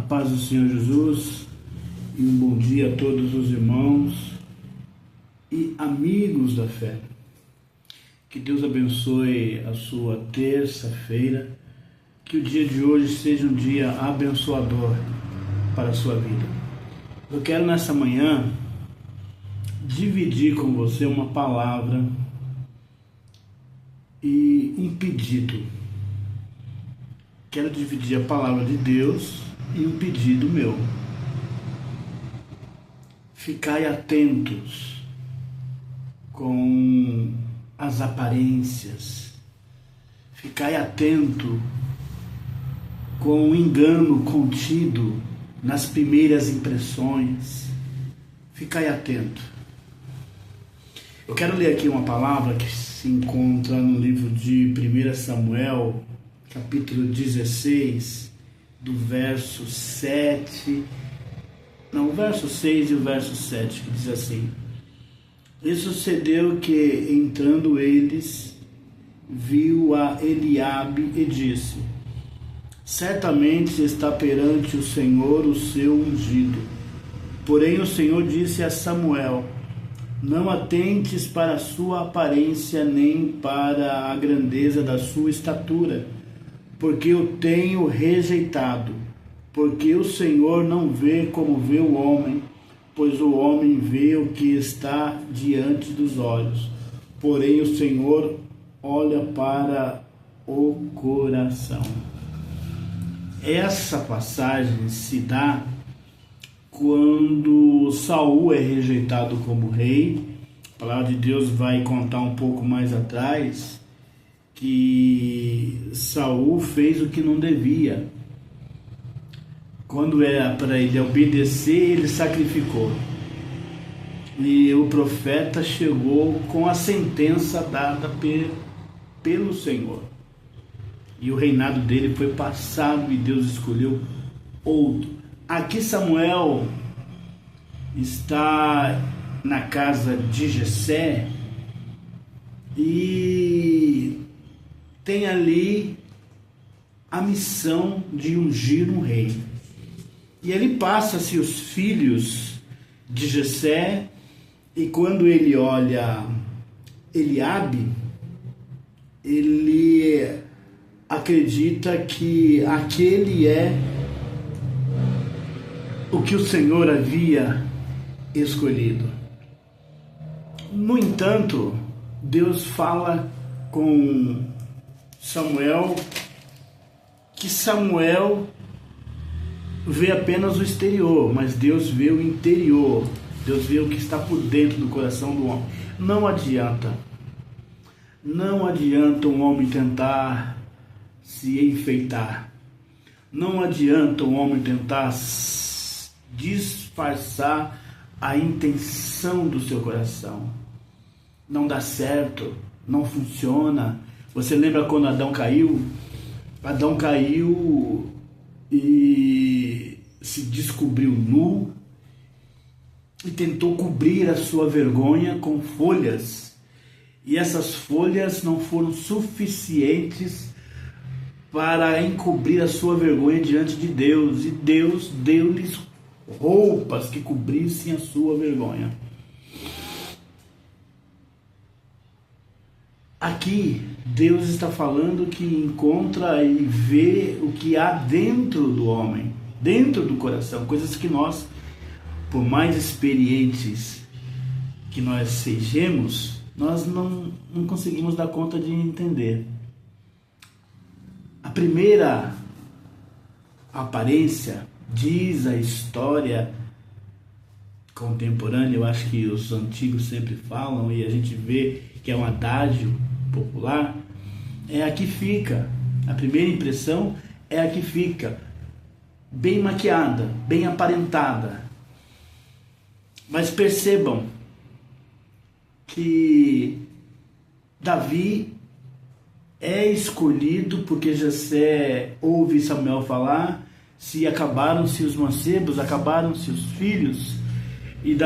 paz do Senhor Jesus e um bom dia a todos os irmãos e amigos da fé. Que Deus abençoe a sua terça-feira, que o dia de hoje seja um dia abençoador para a sua vida. Eu quero nessa manhã dividir com você uma palavra e um pedido. Quero dividir a palavra de Deus e um pedido meu. Ficai atentos com as aparências. Ficai atento com o engano contido nas primeiras impressões. Ficai atento. Eu quero ler aqui uma palavra que se encontra no livro de 1 Samuel, capítulo 16, do verso 7, o verso 6 e o verso 7, que diz assim: E sucedeu que, entrando eles, viu a Eliabe e disse: Certamente está perante o Senhor o seu ungido. Porém o Senhor disse a Samuel: Não atentes para a sua aparência, nem para a grandeza da sua estatura, porque eu tenho rejeitado. Porque o Senhor não vê como vê o homem, pois o homem vê o que está diante dos olhos. Porém o Senhor olha para o coração. Essa passagem se dá quando Saul é rejeitado como rei. A palavra de Deus vai contar um pouco mais atrás que Saul fez o que não devia. Quando era para ele obedecer, ele sacrificou. E o profeta chegou com a sentença dada pelo Senhor. E o reinado dele foi passado e Deus escolheu outro. Aqui Samuel está na casa de Jessé e tem ali a missão de ungir um rei. E ele passa-se os filhos de Jessé, e quando ele olha Eliabe, ele acredita que aquele é o que o Senhor havia escolhido. No entanto, Deus fala com Samuel que Samuel vê apenas o exterior, mas Deus vê o interior. Deus vê o que está por dentro do coração do homem. Não adianta um homem tentar se enfeitar. Não adianta um homem tentar disfarçar a intenção do seu coração. Não dá certo, não funciona. Você lembra quando Adão caiu? Adão caiu e se descobriu nu e tentou cobrir a sua vergonha com folhas. E essas folhas não foram suficientes para encobrir a sua vergonha diante de Deus. E Deus deu-lhes roupas que cobrissem a sua vergonha. Aqui, Deus está falando que encontra e vê o que há dentro do homem, dentro do coração, coisas que nós, por mais experientes que nós sejamos, nós não conseguimos dar conta de entender. A primeira aparência, diz a história contemporânea, eu acho que os antigos sempre falam e a gente vê que é um adágio popular, é a que fica. A primeira impressão é a que fica bem maquiada, bem aparentada. Mas percebam que Davi é escolhido porque Jessé ouve Samuel falar: se acabaram-se os mancebos, acabaram-se os filhos. E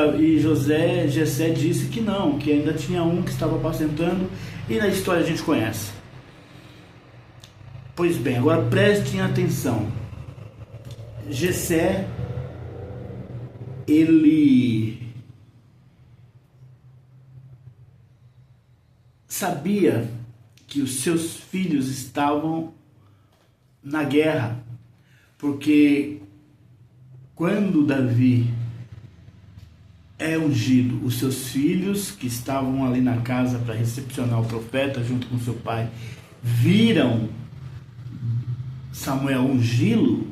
Jessé disse que não, que ainda tinha um que estava apacentando, e na história a gente conhece. Pois bem, agora prestem atenção. Jessé, ele sabia que os seus filhos estavam na guerra, porque quando Davi é ungido, os seus filhos que estavam ali na casa para recepcionar o profeta junto com seu pai, viram Samuel ungí-lo.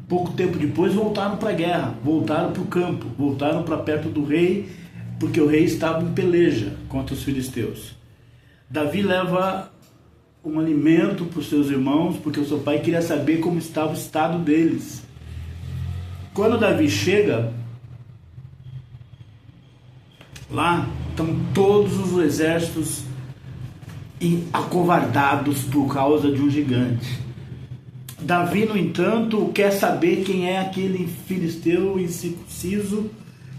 Pouco tempo depois voltaram para a guerra, voltaram para o campo, voltaram para perto do rei, porque o rei estava em peleja contra os filisteus. Davi leva um alimento para os seus irmãos, porque o seu pai queria saber como estava o estado deles. Quando Davi chega, lá estão todos os exércitos acovardados por causa de um gigante. Davi, no entanto, quer saber quem é aquele filisteu incircunciso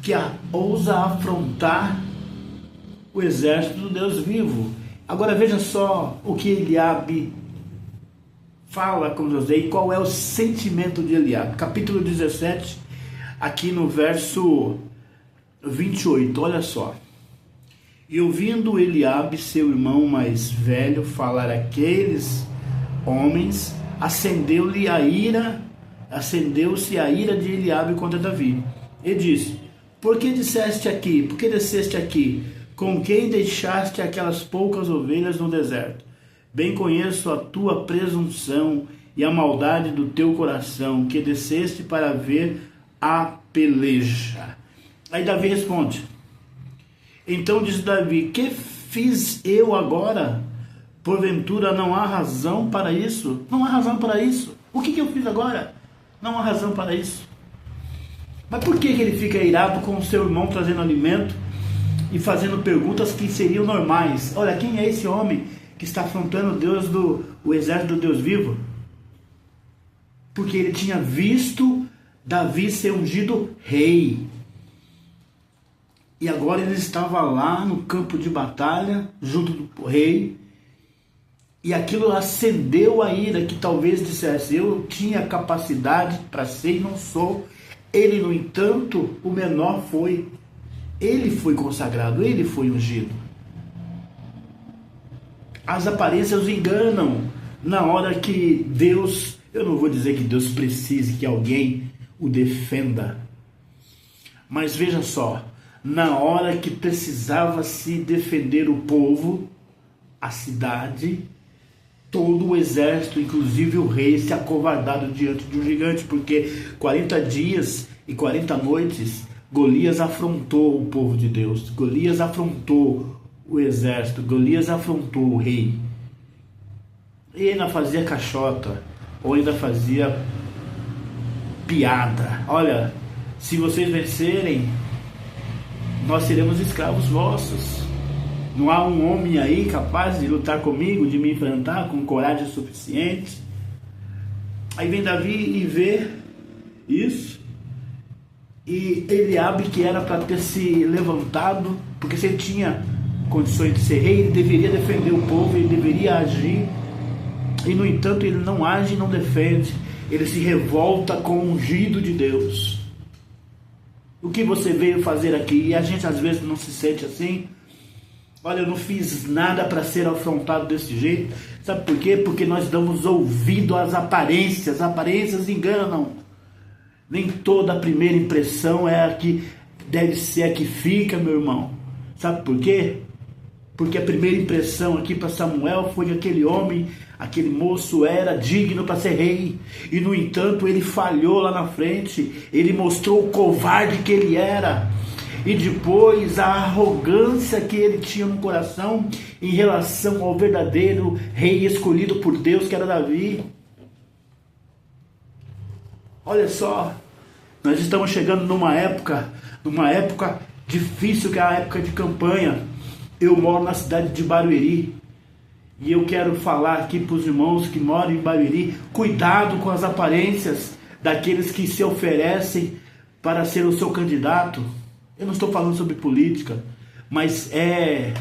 que ousa afrontar o exército do Deus vivo. Agora veja só o que Eliabe fala com José e qual é o sentimento de Eliabe. Capítulo 17, aqui no verso 28, olha só. E ouvindo Eliabe, seu irmão mais velho, falar aqueles homens, acendeu-se a ira de Eliabe contra Davi. E disse: por que disseste aqui? Por que desceste aqui? Com quem deixaste aquelas poucas ovelhas no deserto? Bem conheço a tua presunção e a maldade do teu coração, que desceste para ver a peleja. Aí Davi responde. Então diz Davi: que fiz eu agora? Porventura não há razão para isso? Não há razão para isso. O que eu fiz agora? Não há razão para isso. Mas por que ele fica irado com o seu irmão trazendo alimento e fazendo perguntas que seriam normais? Olha, quem é esse homem que está afrontando o exército do Deus vivo? Porque ele tinha visto Davi ser ungido rei. E agora ele estava lá no campo de batalha, junto do rei. E aquilo acendeu a ira, que talvez dissesse: eu tinha capacidade para ser e não sou. Ele, no entanto, o menor foi. Ele foi consagrado, ele foi ungido. As aparências enganam. Na hora que Deus, eu não vou dizer que Deus precise que alguém o defenda. Mas veja só, na hora que precisava se defender o povo, a cidade, todo o exército, inclusive o rei, se acovardaram diante de um gigante, porque 40 dias e 40 noites Golias afrontou o povo de Deus, Golias afrontou o exército, Golias afrontou o rei. E ainda fazia caixota, ou ainda fazia piada. Olha, se vocês vencerem, nós seremos escravos vossos. Não há um homem aí capaz de lutar comigo, de me enfrentar com coragem suficiente. Aí vem Davi e vê isso. E Eliabe, que era para ter se levantado, porque se ele tinha condições de ser rei, ele deveria defender o povo, ele deveria agir. E no entanto ele não age e não defende. Ele se revolta com o ungido de Deus. O que você veio fazer aqui? E a gente às vezes não se sente assim. Olha, eu não fiz nada para ser afrontado desse jeito. Sabe por quê? Porque nós damos ouvido às aparências. As aparências enganam. Nem toda a primeira impressão é a que deve ser a que fica, meu irmão. Sabe por quê? Porque a primeira impressão aqui para Samuel foi que aquele homem, aquele moço era digno para ser rei. E no entanto ele falhou lá na frente. Ele mostrou o covarde que ele era. E depois a arrogância que ele tinha no coração em relação ao verdadeiro rei escolhido por Deus, que era Davi. Olha só, nós estamos chegando numa época difícil, que é a época de campanha. Eu moro na cidade de Barueri e eu quero falar aqui para os irmãos que moram em Barueri: cuidado com as aparências daqueles que se oferecem para ser o seu candidato. Eu não estou falando sobre política, mas é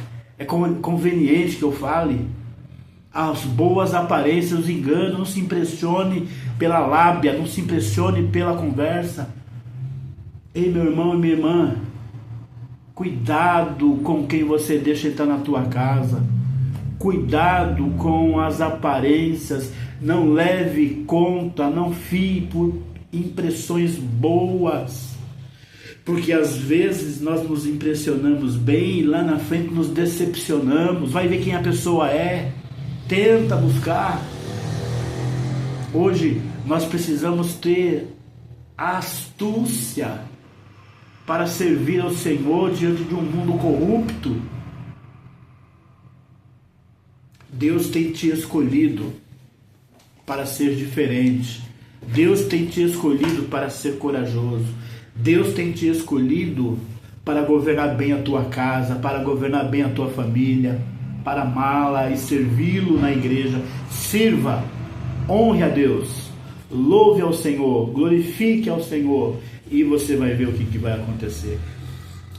conveniente que eu fale. as boas aparências, os enganos. Não se impressione pela lábia, não se impressione pela conversa. Ei, meu irmão e minha irmã, cuidado com quem você deixa entrar na tua casa. Cuidado com as aparências. Não leve conta, não fie por impressões boas. Porque às vezes nós nos impressionamos bem e lá na frente nos decepcionamos. Vai ver quem a pessoa é. Tenta buscar. Hoje nós precisamos ter astúcia para servir ao Senhor diante de um mundo corrupto. Deus tem te escolhido para ser diferente. Deus tem te escolhido para ser corajoso. Deus tem te escolhido para governar bem a tua casa, para governar bem a tua família, para amá-la e servi-lo na igreja. Sirva, honre a Deus, louve ao Senhor, glorifique ao Senhor e você vai ver o que vai acontecer.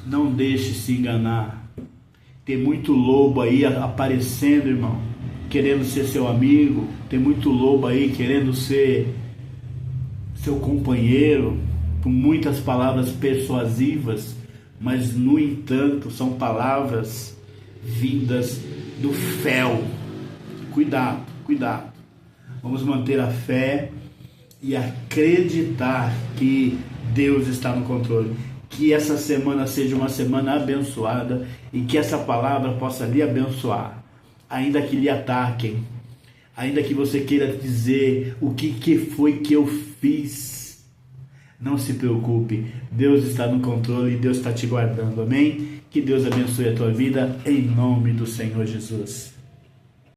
Não deixe se enganar. Tem muito lobo aí aparecendo, irmão, querendo ser seu amigo. Tem muito lobo aí querendo ser seu companheiro, com muitas palavras persuasivas, mas no entanto são palavras vindas do fel. Cuidado, cuidado. Vamos manter a fé e acreditar que Deus está no controle. Que essa semana seja uma semana abençoada e que essa palavra possa lhe abençoar, ainda que lhe ataquem, ainda que você queira dizer o que foi que eu fiz. Não se preocupe, Deus está no controle e Deus está te guardando, amém? Que Deus abençoe a tua vida em nome do Senhor Jesus.